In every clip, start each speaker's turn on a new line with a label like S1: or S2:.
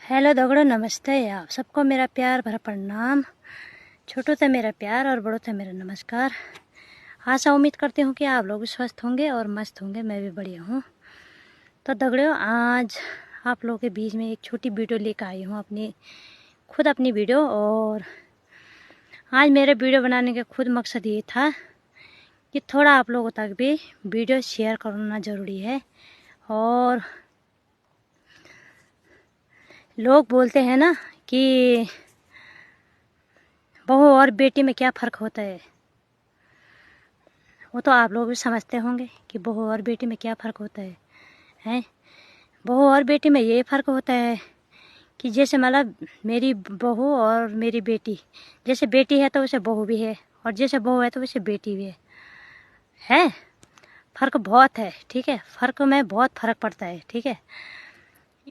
S1: Hello दगड़ो, नमस्ते। आप सबको मेरा प्यार भरा प्रणाम। छोटों से मेरा प्यार और बड़ों से मेरा नमस्कार। आशा उम्मीद करती हूँ कि आप लोग स्वस्थ होंगे और मस्त होंगे। मैं भी बढ़िया हूँ। तो दगड़ो, आज आप लोगों के बीच में एक छोटी वीडियो लेकर आई हूँ, अपनी वीडियो। और आज मेरे वीडियो बनाने का खुद मकसद ये था कि थोड़ा आप लोगों तक भी वीडियो शेयर करना ज़रूरी है। और लोग बोलते हैं ना कि बहू और बेटी में क्या फ़र्क होता है, वो तो आप लोग भी समझते होंगे कि बहू और बेटी में क्या फ़र्क होता है। हैं, बहू और बेटी में ये फ़र्क होता है कि जैसे मतलब मेरी बहू और मेरी बेटी, जैसे बेटी है तो वैसे बहू भी है, और जैसे बहू है तो वैसे बेटी भी है। फ़र्क बहुत है, ठीक है। फ़र्क में बहुत फ़र्क पड़ता है, ठीक है।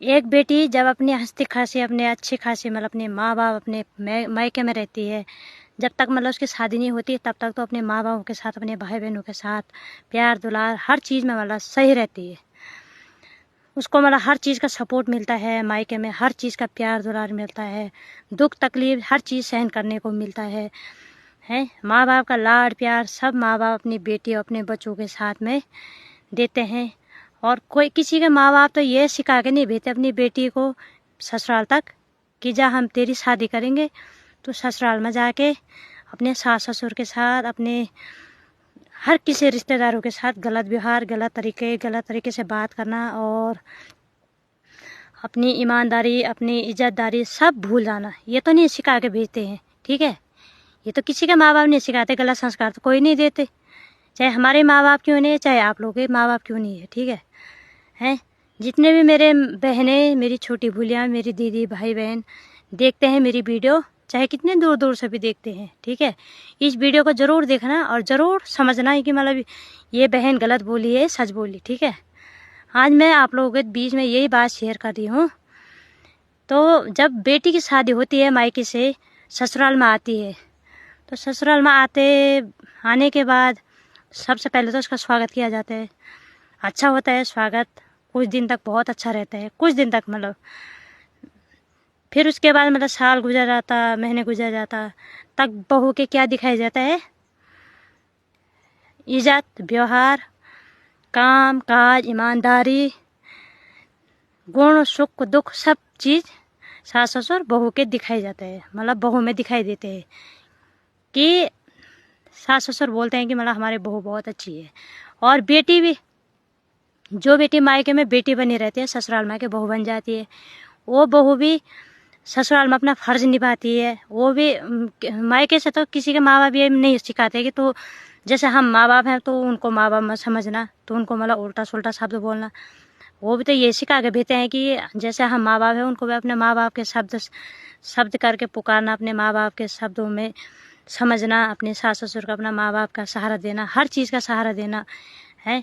S1: एक बेटी जब अपनी हंसती खासी, अपने अच्छी खासी मतलब अपने माँ बाप, अपने मायके में रहती है, जब तक मतलब उसकी शादी नहीं होती तब तक तो अपने माँ बापों के साथ, अपने भाई बहनों के साथ प्यार दुलार हर चीज़ में मतलब सही रहती है। उसको मतलब हर चीज़ का सपोर्ट मिलता है, मायके में हर चीज़ का प्यार दुलार मिलता है, दुख तकलीफ हर चीज़ सहन करने को मिलता है। माँ बाप का लाड प्यार सब माँ बाप अपनी बेटी और अपने बच्चों के साथ में देते हैं। और कोई किसी के माँ बाप तो ये सिखा के नहीं भेजते अपनी बेटी को ससुराल तक कि जा हम तेरी शादी करेंगे तो ससुराल में जाके अपने सास ससुर के साथ, अपने हर किसी रिश्तेदारों के साथ गलत व्यवहार, गलत तरीके से बात करना और अपनी ईमानदारी, अपनी इज्जतदारी सब भूल जाना, ये तो नहीं सिखा के भेजते हैं, ठीक है। ये तो किसी के माँ बाप नहीं सिखाते, गलत संस्कार तो कोई नहीं देते, चाहे हमारे माँ बाप क्यों नहीं है, चाहे आप लोगों के माँ बाप क्यों नहीं है, ठीक है। जितने भी मेरे बहनें, मेरी छोटी भूलियाँ, मेरी दीदी भाई बहन देखते हैं मेरी वीडियो, चाहे कितने दूर दूर से भी देखते हैं, ठीक है, इस वीडियो को ज़रूर देखना और ज़रूर समझना है कि मतलब ये बहन गलत बोली है, सच बोली, ठीक है। आज मैं आप लोगों के बीच में यही बात शेयर कर रही हूँ। तो जब बेटी की शादी होती है, मायके से ससुराल में आती है, तो ससुराल में आने के बाद सबसे पहले तो उसका स्वागत किया जाता है। अच्छा होता है स्वागत, कुछ दिन तक बहुत अच्छा रहता है, कुछ दिन तक मतलब। फिर उसके बाद मतलब साल गुजर जाता, महीने गुजर जाता, तब बहू के क्या दिखाया जाता है, इज्जत व्यवहार, काम काज, ईमानदारी, गुण सुख दुख सब चीज़ सास ससुर बहू के दिखाई जाता है, मतलब बहू में दिखाई देते हैं कि सास ससुर बोलते हैं कि मतलब हमारी बहू बहुत अच्छी है। और बेटी भी, जो बेटी मायके में बेटी बनी रहती है, ससुराल में के बहू बन जाती है, वो बहू भी ससुराल में अपना फ़र्ज निभाती है। वो भी मायके से तो किसी के माँ बाप ये नहीं सिखाते कि तो जैसे हम माँ बाप हैं तो उनको माँ बाप मत समझना, तो उनको मतलब उल्टा सुल्टा शब्द बोलना। वो भी तो ये सिखा के भेजते हैं कि जैसे हम माँ बाप हैं उनको भी अपने माँ बाप के शब्द करके पुकारना, अपने माँ बाप के शब्दों में समझना, अपने सास ससुर का, अपना माँ बाप का सहारा देना, हर चीज़ का सहारा देना है,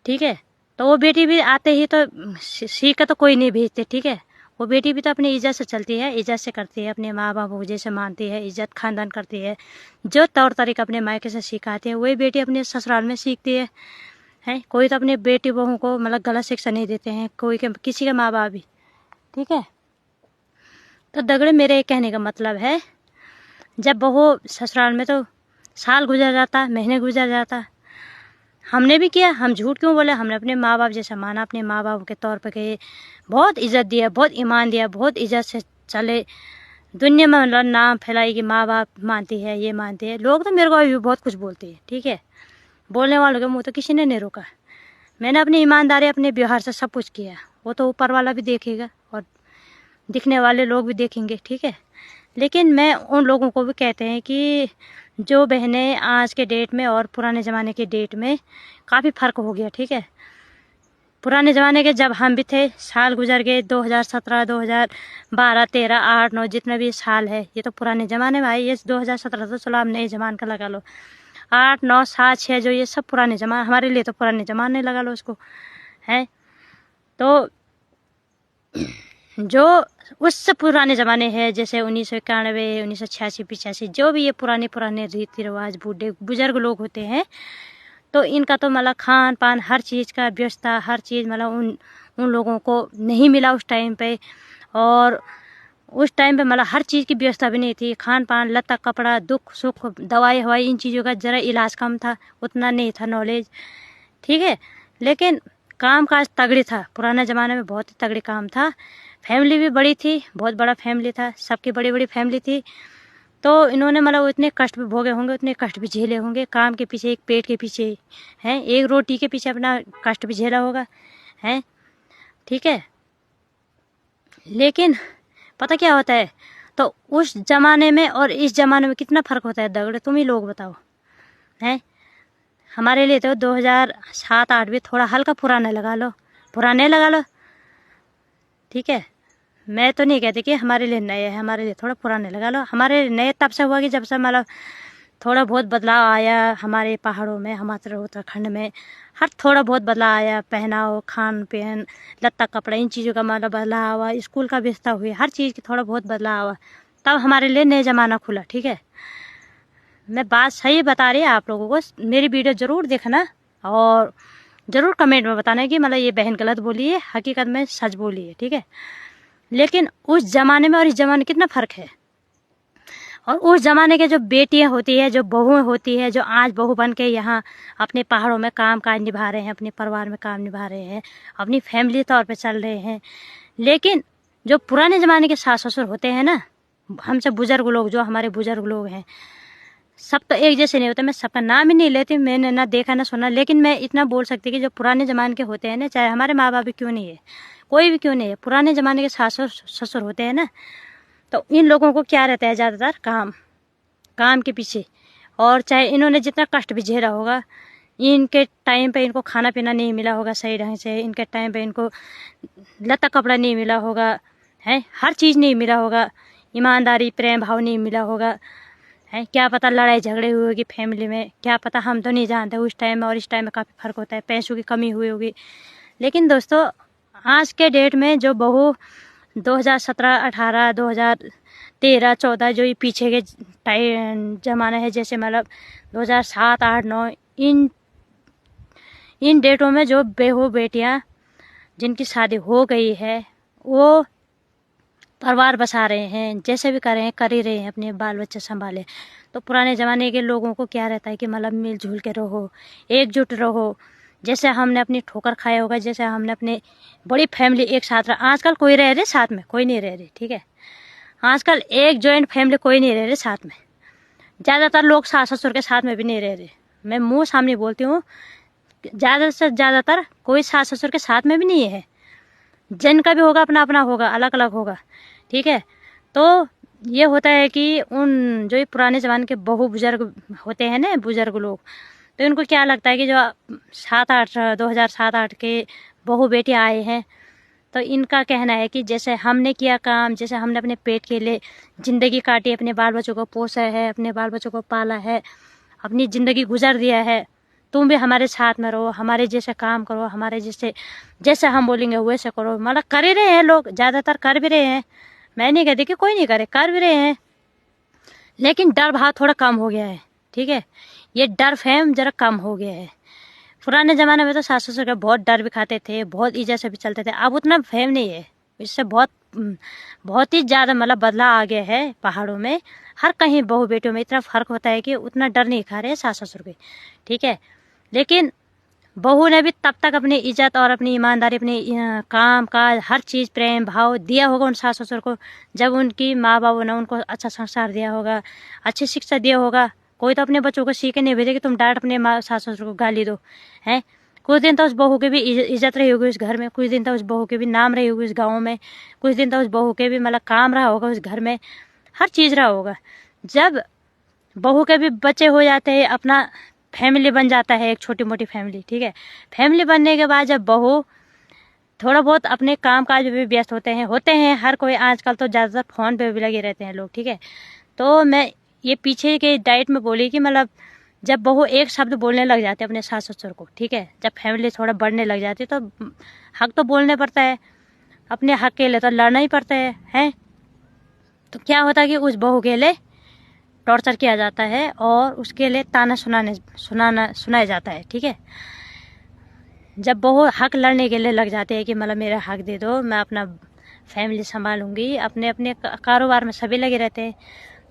S1: ठीक है। तो वो बेटी भी आते ही तो सीख तो कोई नहीं भेजते, ठीक है। वो बेटी भी तो अपनी इज्जत से चलती है, इज्जत से करती है, अपने माँ बाप को जैसे मानती है, इज्जत खानदान करती है, जो तौर तरीका अपने मायके से सिखाती है वही बेटी अपने ससुराल में सीखती है। कोई तो अपने बेटी बहू को मतलब गलत शिक्षा नहीं देते हैं, किसी के माँ बाप भी, ठीक है। तो दगड़े, मेरे कहने का मतलब है, जब बहू ससुराल में तो साल गुजर जाता, महीने गुजर जाता, हमने भी किया, हम झूठ क्यों बोले, हमने अपने माँ बाप जैसा माना, अपने माँ बाप के तौर पे गए, बहुत इज्जत दिया, बहुत ईमान दिया, बहुत इज्जत से चले, दुनिया में मतलब नाम फैलाई कि माँ बाप मानती है, ये मानते हैं। लोग तो मेरे को अभी भी बहुत कुछ बोलते हैं, ठीक है। बोलने वालों के मुँह तो किसी ने नहीं रोका। मैंने अपनी ईमानदारी, अपने व्यवहार से सब कुछ किया, वो तो ऊपर वाला भी देखेगा और दिखने वाले लोग भी देखेंगे, ठीक है। लेकिन मैं उन लोगों को भी कहते हैं कि जो बहनें आज के डेट में और पुराने ज़माने के डेट में काफ़ी फ़र्क हो गया, ठीक है। पुराने ज़माने के जब हम भी थे, साल गुजर गए, 2017, 2012, 13, 8, 9 जितने भी साल है, ये तो पुराने ज़माने में आई। ये 2017 तो चलो आप नए ज़माने का लगा लो, 8, 9, 7, 6 जो ये सब पुराने ज़माने, हमारे लिए तो पुराने ज़माने लगा लो उसको, है। तो जो उससे पुराने ज़माने हैं, जैसे 1991, 1986, 85, जो भी ये पुराने रीति रिवाज, बूढ़े बुजुर्ग लोग होते हैं, तो इनका तो मतलब खान पान हर चीज़ का व्यवस्था, हर चीज़ मतलब उन लोगों को नहीं मिला उस टाइम पे। और उस टाइम पे मतलब हर चीज़ की व्यवस्था भी नहीं थी, खान पान, लत्ता कपड़ा, दुख सुख, दवाई हवाई, इन चीज़ों का ज़रा इलाज कम था, उतना नहीं था नॉलेज, ठीक है। लेकिन काम काज तगड़ी था, पुराने ज़माने में बहुत ही तगड़ी काम था। फैमिली भी बड़ी थी, बहुत बड़ा फैमिली था, सबकी बड़ी बड़ी फैमिली थी। तो इन्होंने मतलब इतने कष्ट भी भोगे होंगे, उतने कष्ट भी झेले होंगे, काम के पीछे, एक पेट के पीछे हैं, एक रोटी के पीछे अपना कष्ट भी झेला होगा, हैं, ठीक है। लेकिन पता क्या होता है, तो उस ज़माने में और इस ज़माने में कितना फ़र्क होता है दगड़े, तुम ही लोग बताओ, हैं। हमारे लिए तो 2007-8 भी थोड़ा हल्का पुराने लगा लो, ठीक है। मैं तो नहीं कहती कि हमारे लिए नए है, हमारे लिए थोड़ा पुराने लगा लो। हमारे लिए नए तब से हुआ कि जब से मतलब थोड़ा बहुत बदलाव आया हमारे पहाड़ों में, हमारे उत्तराखंड में, हर थोड़ा बहुत बदलाव आया, पहनाव, खान पहन, लत्ता कपड़ा, इन चीज़ों का मतलब बदलाव हुआ, स्कूल का व्यवस्था हुई, हर चीज़ की थोड़ा बहुत बदलाव हुआ, तब हमारे लिए नया ज़माना खुला, ठीक है। मैं बात सही बता रही है आप लोगों को, मेरी वीडियो ज़रूर देखना और ज़रूर कमेंट में बताना कि मतलब ये बहन गलत बोली है, हकीकत में सच बोली है, ठीक है। लेकिन उस ज़माने में और इस ज़माने में कितना फ़र्क है। और उस ज़माने के जो बेटियां होती है, जो बहुएं होती है, जो आज बहू बन के यहाँ अपने पहाड़ों में काम काज निभा रहे हैं, अपने परिवार में काम निभा रहे हैं, अपनी फैमिली तौर पे चल रहे हैं। लेकिन जो पुराने ज़माने के सास ससुर होते हैं ना, हमसे बुज़ुर्ग लोग, जो हमारे बुज़ुर्ग लोग हैं, सब तो एक जैसे नहीं होते। मैं सबका नाम ही नहीं लेती, मैंने ना देखा ना सुना, लेकिन मैं इतना बोल सकती कि जो पुराने ज़माने के होते हैं ना, चाहे हमारे माँ बाप भी क्यों नहीं है, कोई भी क्यों नहीं है, पुराने ज़माने के सास ससुर होते हैं ना, तो इन लोगों को क्या रहता है, ज़्यादातर काम के पीछे। और चाहे इन्होंने जितना कष्ट भी झेला होगा, इनके टाइम पे इनको खाना पीना नहीं मिला होगा सही ढंग से, इनके टाइम पे इनको लत्ता कपड़ा नहीं मिला होगा, है, हर चीज़ नहीं मिला होगा, ईमानदारी प्रेम भाव नहीं मिला होगा, है, क्या पता लड़ाई झगड़े हुए होगी फैमिली में, क्या पता, हम तो नहीं जानते। उस टाइम में और इस टाइम में काफ़ी फ़र्क होता है, पैसों की कमी हुई होगी। लेकिन दोस्तों, आज के डेट में जो बहू 2017, 18, 2013, 14, जो ये पीछे के ज़माना है, जैसे मतलब 2007, 8, 9, इन डेटों में जो बहू बेटियां जिनकी शादी हो गई है, वो परिवार बसा रहे हैं, जैसे भी कर रहे हैं, कर ही रहे हैं, अपने बाल बच्चे संभाले। तो पुराने ज़माने के लोगों को क्या रहता है कि मतलब मिलजुल के रहो, एकजुट रहो, जैसे हमने अपनी ठोकर खाया होगा, जैसे हमने अपने बड़ी फैमिली एक साथ रहा। आजकल कोई रह रहे साथ में, कोई नहीं रह रहे, ठीक है। आजकल एक जॉइंट फैमिली कोई नहीं रह रहे साथ में, ज़्यादातर लोग सास ससुर के साथ में भी नहीं रह रहे। मैं मुँह सामने बोलती हूँ, ज़्यादा से ज़्यादातर कोई सास ससुर के साथ में भी नहीं है। जिनका भी होगा अपना अपना होगा, अलग अलग होगा, ठीक है। तो ये होता है कि उन जो पुराने ज़माने के बहू बुजुर्ग होते हैं ना, बुजुर्ग लोग, तो इनको क्या लगता है कि जो 2007-8 के बहू बेटे आए हैं, तो इनका कहना है कि जैसे हमने किया काम, जैसे हमने अपने पेट के लिए ज़िंदगी काटी, अपने बाल बच्चों को पोसा है, अपने बाल बच्चों को पाला है, अपनी ज़िंदगी गुजार दिया है, तुम भी हमारे साथ में रहो, हमारे जैसे काम करो, हमारे जैसे हम बोलेंगे वैसे करो। मतलब कर ही रहे हैं लोग, ज़्यादातर कर भी रहे हैं, मैं नहीं कहती कि कोई नहीं करे, कर भी रहे हैं। लेकिन डर भाव थोड़ा कम हो गया है, ठीक है, ये डर फहम जरा कम हो गया है। पुराने ज़माने में तो सास ससुर का बहुत डर भी खाते थे, बहुत इज्जत से भी चलते थे, अब उतना फहम नहीं है। इससे बहुत ही ज़्यादा मतलब बदलाव आ गया है पहाड़ों में। हर कहीं बहू बेटियों में इतना फ़र्क होता है कि उतना डर नहीं खा रहे सास ससुर के, ठीक है। लेकिन बहू ने भी तब तक अपनी इज्जत और अपनी ईमानदारी, अपनी काम काज, हर चीज़ प्रेम भाव दिया होगा उन सास ससुर को, जब उनकी माँ बाबू ने उनको अच्छा संस्कार दिया होगा, अच्छी शिक्षा दिया होगा। कोई तो अपने बच्चों को सीखे नहीं भेजे कि तुम डांट अपने माँ सास ससुर को गाली दो, हैं। कुछ दिन तो उस बहू की भी इज्जत रही होगी उस घर में, कुछ दिन तो उस बहू के भी नाम रही होगी उस गाँव में, कुछ दिन तो उस बहू के भी मतलब काम रहा होगा उस घर में, हर चीज़ रहा होगा। जब बहू के भी बच्चे हो जाते हैं, अपना फैमिली बन जाता है, एक छोटी मोटी फैमिली, ठीक है। फैमिली बनने के बाद जब बहू थोड़ा बहुत अपने काम काज में भी व्यस्त होते हैं हर कोई। आजकल तो ज़्यादातर फ़ोन पे भी लगे रहते हैं लोग, ठीक है। तो मैं ये पीछे के डाइट में बोली कि मतलब जब बहू एक शब्द बोलने लग जाते अपने सास ससुर को, ठीक है, जब फैमिली थोड़ा बढ़ने लग जाती तो हक तो बोलने पड़ता है, अपने हक के लिए तो लड़ना ही पड़ता है। तो क्या होता है कि उस बहू के लिए टॉर्चर किया जाता है और उसके लिए ताना सुनाया जाता है, ठीक है। जब बहू हक लड़ने के लिए लग जाते हैं कि मतलब मेरा हक दे दो, मैं अपना फैमिली संभालूंगी, अपने अपने कारोबार में सभी लगे रहते हैं।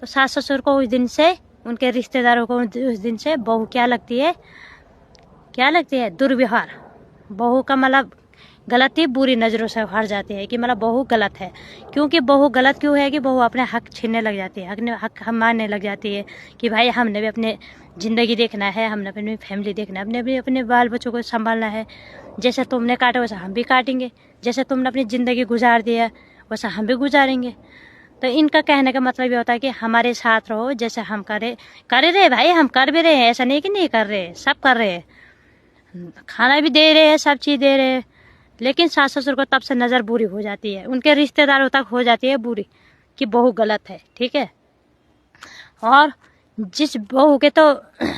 S1: तो सास ससुर को उस दिन से, उनके रिश्तेदारों को उस दिन से बहू क्या लगती है, क्या लगती है, दुर्व्यवहार। बहू का मतलब गलती बुरी नज़रों से हट जाती है कि मतलब बहू गलत है। क्योंकि बहू गलत क्यों है कि बहू अपने हक छीनने लग जाती है, हक हम मानने लग जाती है कि भाई हमने भी अपने ज़िंदगी देखना है, हमने अपनी फैमिली देखना है, हमने भी अपने बाल बच्चों को संभालना है। जैसे तुमने काटा वैसा हम भी काटेंगे, जैसे तुमने अपनी ज़िंदगी गुजार दिया वैसा हम भी गुजारेंगे। तो इनका कहने का मतलब ये होता है कि हमारे साथ रहो, जैसे हम कर रहे भाई, हम कर भी रहे हैं, ऐसा नहीं कि नहीं कर रहे, सब कर रहे हैं, खाना भी दे रहे हैं, सब चीज़ दे रहे हैं। लेकिन सास ससुर को तब से नज़र बुरी हो जाती है, उनके रिश्तेदारों तक हो जाती है बुरी कि बहू गलत है, ठीक है। और जिस बहू के तो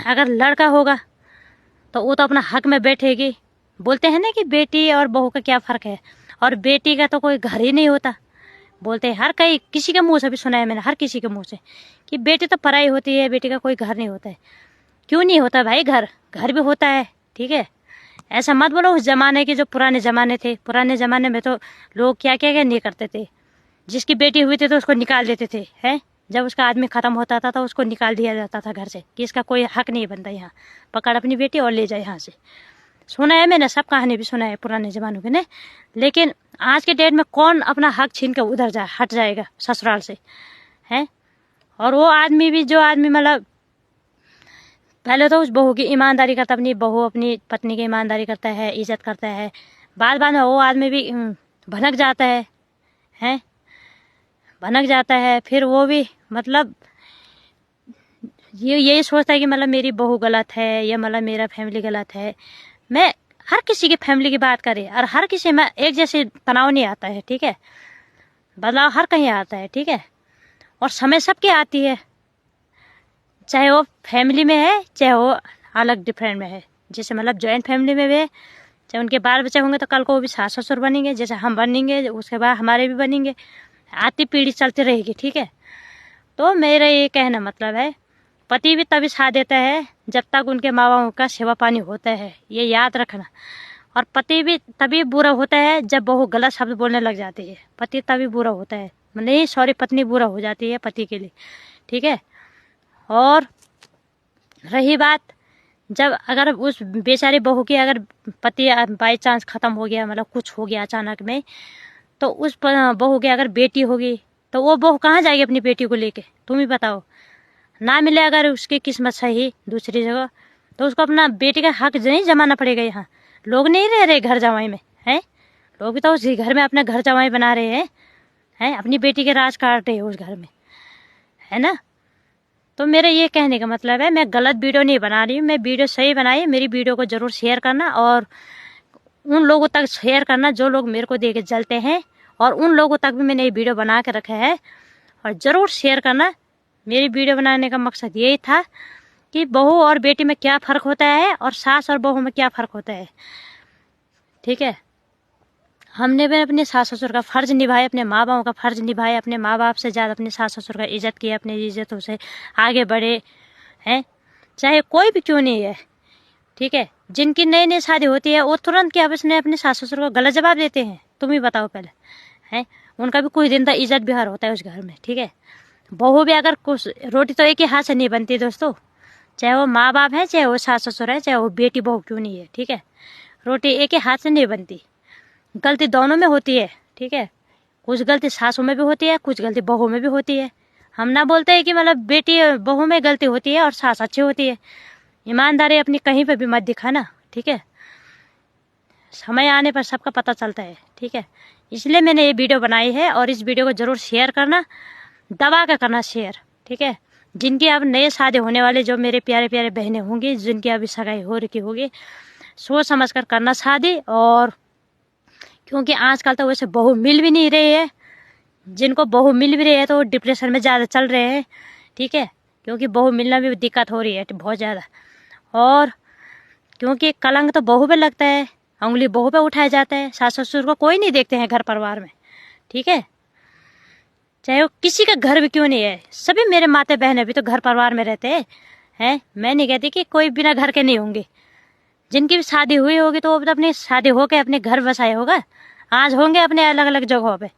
S1: अगर लड़का होगा तो वो तो अपना हक में बैठेगी। बोलते हैं ना कि बेटी और बहू का क्या फ़र्क है, और बेटी का तो कोई घर ही नहीं होता। बोलते हैं हर कई किसी के मुंह से भी सुना है मैंने, हर किसी के मुंह से, कि बेटी तो पराई होती है, बेटी का कोई घर नहीं होता है। क्यों नहीं होता भाई, घर भी होता है, ठीक है। ऐसा मत बोलो उस ज़माने के, जो पुराने ज़माने थे, पुराने ज़माने में तो लोग क्या क्या क्या नहीं करते थे। जिसकी बेटी हुई थी तो उसको निकाल देते थे, हैं। जब उसका आदमी ख़त्म होता था तो उसको निकाल दिया जाता था घर से कि इसका कोई हक नहीं बनता, यहाँ पकड़ अपनी बेटी और ले जाए यहाँ से। सुना है मैंने, सब कहानी भी सुना है पुराने ज़मानों के ने। लेकिन आज के डेट में कौन अपना हक छीन कर उधर हट जाएगा ससुराल से, हैं। और वो आदमी भी, जो आदमी मतलब पहले तो उस बहू की ईमानदारी करता, अपनी बहू अपनी पत्नी की ईमानदारी करता है, इज्जत करता है, बाद में वो आदमी भी भनक जाता है, हैं, भनक जाता है। फिर वो भी मतलब यही सोचता है कि मतलब मेरी बहू गलत है, या मतलब मेरा फैमिली गलत है। मैं हर किसी की फैमिली की बात करें, और हर किसी में एक जैसे तनाव नहीं आता है, ठीक है। बदलाव हर कहीं आता है, ठीक है। और समय सबकी आती है, चाहे वो फैमिली में है, चाहे वो अलग डिफरेंट में है। जैसे मतलब जॉइंट फैमिली में भी है, चाहे उनके बाल बच्चे होंगे तो कल को वो भी सास ससुर बनेंगे, जैसे हम बनेंगे उसके बाद हमारे भी बनेंगे, आती पीढ़ी चलती रहेगी, ठीक है। तो मेरा ये कहना मतलब है, पति भी तभी साथ देता है जब तक उनके माँ बाप का सेवा पानी होता है, ये याद रखना। और पति भी तभी बुरा होता है जब बहू गलत शब्द बोलने लग जाती है, पति तभी बुरा होता है, नहीं सॉरी, पत्नी बुरा हो जाती है पति के लिए, ठीक है। और रही बात, जब अगर उस बेचारी बहू की अगर पति बाई चांस ख़त्म हो गया, मतलब कुछ हो गया अचानक में, तो उस बहू की अगर बेटी होगी तो वो बहू कहाँ जाएगी अपनी बेटी को लेके, तुम ही बताओ। ना मिले अगर उसकी किस्मत सही दूसरी जगह, तो उसको अपना बेटी का हक नहीं जमाना पड़ेगा। यहाँ लोग नहीं रह रहे घर जमाई में, हैं, लोग भी तो उसी घर में अपना घर जमाई बना रहे हैं, अपनी बेटी के राज काट रहे हैं उस घर में, है ना। तो मेरे ये कहने का मतलब है, मैं गलत वीडियो नहीं बना रही हूँ, मैं वीडियो सही बनाई। मेरी वीडियो को ज़रूर शेयर करना, और उन लोगों तक शेयर करना जो लोग मेरे को देख के जलते हैं, और उन लोगों तक भी मैंने ये वीडियो बना के रखा है, और ज़रूर शेयर करना। मेरी वीडियो बनाने का मकसद यही था कि बहू और बेटी में क्या फ़र्क होता है, और सास और बहू में क्या फ़र्क होता है, ठीक है। हमने भी अपने सास ससुर का फ़र्ज़ निभाया, अपने माँ बापों का फ़र्ज़ निभाया, अपने माँ बाप से ज़्यादा अपने सास ससुर का इज़्ज़त किया, अपनी इज़्ज़तों से आगे बढ़े, हैं, चाहे कोई भी क्यों नहीं है, ठीक है। जिनकी नई नई शादी होती है वो तुरंत क्या अपने अपने सास ससुर को गलत जवाब देते हैं, तुम ही बताओ पहले, हैं। उनका भी कुछ दिन तक इज़्ज़त बिहार होता है उस घर में, ठीक है। बहू भी अगर कुछ, रोटी तो एक ही हाथ से नहीं बनती दोस्तों, चाहे वो माँ बाप है, चाहे वो सास ससुर है, चाहे वो बेटी बहू क्यों नहीं है, ठीक है। रोटी एक ही हाथ से नहीं बनती, गलती दोनों में होती है, ठीक है। कुछ गलती सासू में भी होती है, कुछ गलती बहू में भी होती है। हम ना बोलते हैं कि मतलब बेटी बहू में गलती होती है और सास अच्छी होती है। ईमानदारी अपनी कहीं पे भी मत दिखाना, ठीक है। समय आने पर सबका पता चलता है, ठीक है। इसलिए मैंने ये वीडियो बनाई है, और इस वीडियो को ज़रूर शेयर करना, दबा कर करना शेयर, ठीक है। जिनकी अब नए शादी होने वाले जो मेरे प्यारे प्यारे बहनें होंगी, जिनकी अभी सगाई हो रखी होगी, सोच समझ कर करना शादी। और क्योंकि आजकल तो वैसे बहू मिल भी नहीं रही है, जिनको बहू मिल भी रही है तो वो डिप्रेशन में ज़्यादा चल रहे हैं, ठीक है। क्योंकि बहू मिलना भी दिक्कत हो रही है बहुत ज़्यादा, और क्योंकि कलंक तो बहू पे लगता है, उंगली बहू पे उठाया जाता है, सास ससुर को कोई नहीं देखते हैं घर परिवार में, ठीक है। चाहे वो किसी का घर भी क्यों नहीं है, सभी मेरे माते बहन भी तो घर परिवार में रहते हैं। मैं नहीं कहती कि कोई बिना घर के नहीं होंगे, जिनकी भी शादी हुई होगी तो वो अपनी शादी होके अपने घर बसाए होगा, आज होंगे अपने अलग अलग जगहों पे,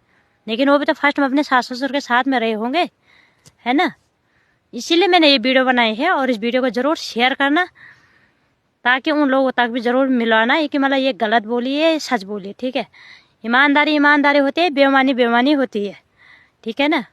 S1: लेकिन वो भी तो फर्स्ट में अपने सास ससुर के साथ में रहे होंगे, है ना। इसीलिए मैंने ये वीडियो बनाई है, और इस वीडियो को ज़रूर शेयर करना ताकि उन लोगों तक भी ज़रूर मिलाना है कि मतलब ये गलत बोली है, सच बोली है, ठीक है। ईमानदारी ईमानदारी होती है, बेईमानी बेईमानी होती है, ठीक है ना।